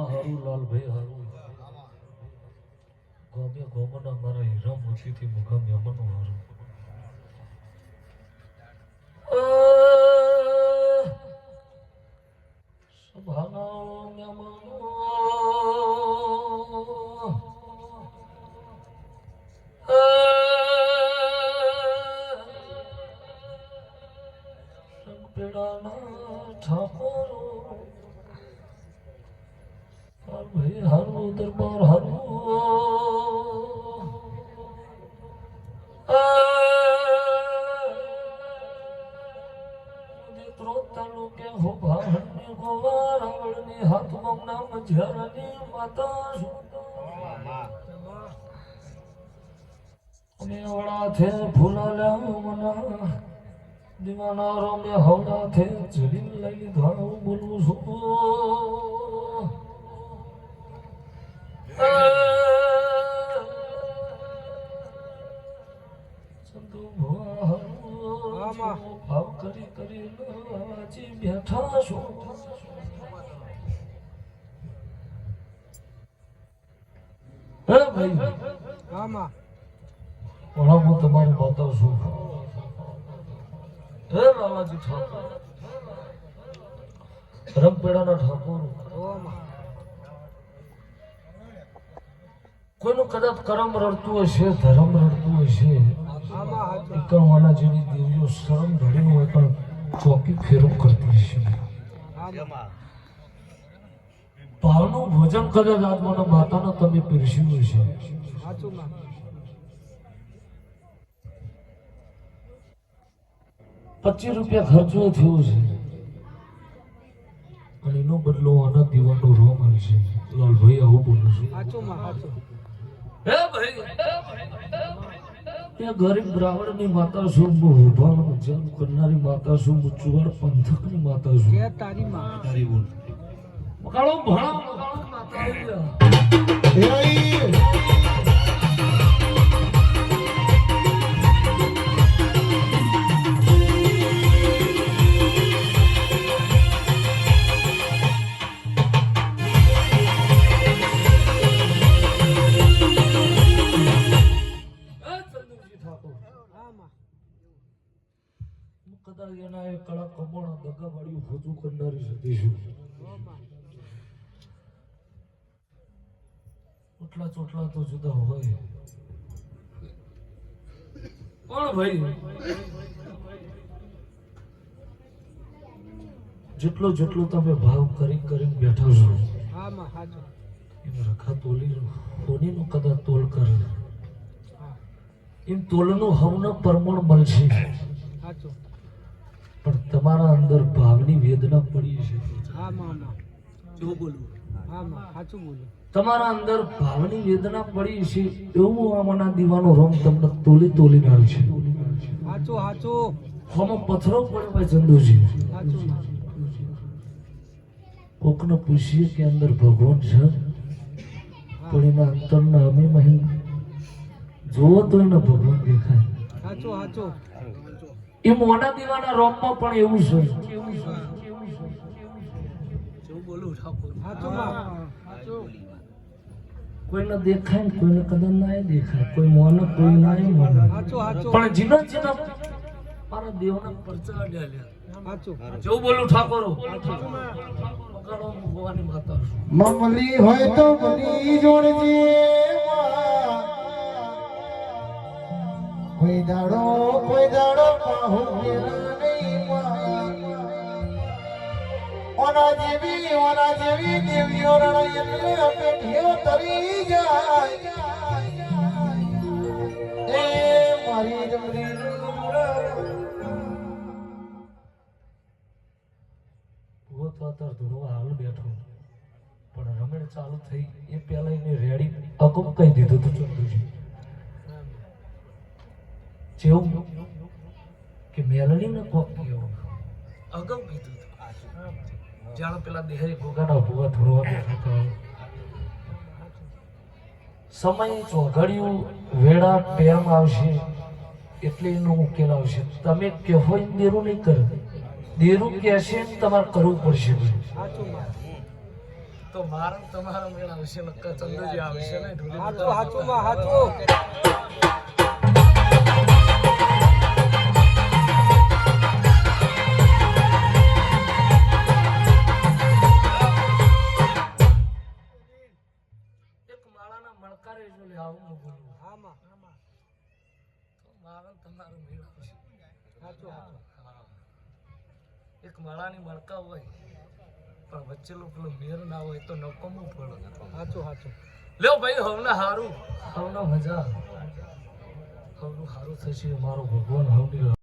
હારું લાલભાઈ હારું ગમે ગોમના મારા હીરા મોતીથી મુખા મેમનો હારું સભાનો મેમનો ભાઈ હારું દરબાર હારું તાલુકે હો ભાણની ગોવાળની હાથમાં નામ ઝરની માતા અમે ઓળા થે ફૂલાલ્યા મના દીવાના રોમે હવડા થે ચડી લઈ ધાવ બોલું છું સંતો ભાવ કરી કરી નાચી બેઠા છો હે ભાઈ આમાં પણ હું તમારી માતા છું હે લાલાજી ઠાકોર રમપેડાના ઠાકોર કોઈનું કદાચ કરમ રડતું હશે ધર્મ રડતું હશે એકવાના જેવી દેવીઓ શરમ ઢળીને હોય પણ ચોકી ફેરો કરતી હશે ભાવનું ભોજન કદાચ આત્માના માતાને તમે પીરસ્યું હશે 25 રૂપિયા ખર્ચો થયો છે અને એનો બદલો આના દીવાનો રોમ આવે છે લાલભાઈ આવું બોલું છું હે ભાઈ એ ગરીબ બ્રાહ્મણની માતા છું ઉભાનો જન્મ કરનારી માતા છું ચુવાડ પંથકની માતા છું કે તારી માં તારી બોલ મકાળો ભણા માતા કદાચ એના એ કળા કમોણા દગા વાળી હોતું કરનારી સતીશું ઓટલા ચોટલા તો જુદા હોય પણ ભાઈ જેટલો જેટલો તમે ભાવ કરી કરીને બેઠા છો એમ રખા તોલી હોનીનું કદાચ તોલ કરે એમ તોલનું હવનું પ્રમાણ મળશે પણ તમારા અંદર ભાવની વેદના પડી છે તમારા અંદર ભાવની વેદના પડી છે એવું આમાંના દીવાનો રોમ તમને તોલી તોલી નાળ છે આમાં પથ્થરો પડે ભાઈ ચંદુજી કોકને પૂછીએ કે અંદર ભગવાન છે પણ એના અંતરના અમે મહી જોવો તો એના ભગવાન દેખાય એ મોટા દીવાના રોમમાં પણ એવું છે કોઈને દેખાય ને કોઈને કદમ ના દેખાય કોઈ મોને કોઈ ના મોને પણ જીના જીના મારા દેવના પરચા ડાલ્યા જો બોલું ઠાકોરો ભગવાનની માતા મમલી હોય તો મલી જોડજે કોઈ દાડો પાહુ મેલા નહીં ઓના જેવી દેવીઓ રણાય એટલે પેઠીઓ તરી જાય એ મારી જમરી તાર ધૂળો હાલ બેઠો પણ રમેણ ચાલુ થઈ એ પહેલા એને રેડી અગમ કહી દીધું હતું ચંદુજી જેવું કે મેલડી ને કોક ગયો અગમ કીધું જાણે પેલા દેહરી ગોગાના ભૂવા ધૂળવા બેઠા સમય ચોઘડિયું વેળા ટેમ આવશે એટલે એનો ઉકેલ આવશે તમે કહેવો એમ દેરું નહીં કરે દેરું કહેશે તમારે કરવું પડશે તો મારા તમારા મેળ આવશે નક્કા ચંદ્રજી આવશે ને હાચું હાચું માં હાચું એક માળાના મણકારે જો લે આવું હું બોલું આમાં તો મારા તમારો મેળ આવશે હાચું હાચું હા. એક માળાની મણકા હોય પણ વચ્ચે પેલો મેર ના હોય તો નકમું પડે હાચું હાચું લ્યો ભાઈ હવના હારું હવના મજા હવનું હારું થશે મારો ભગવાન હવની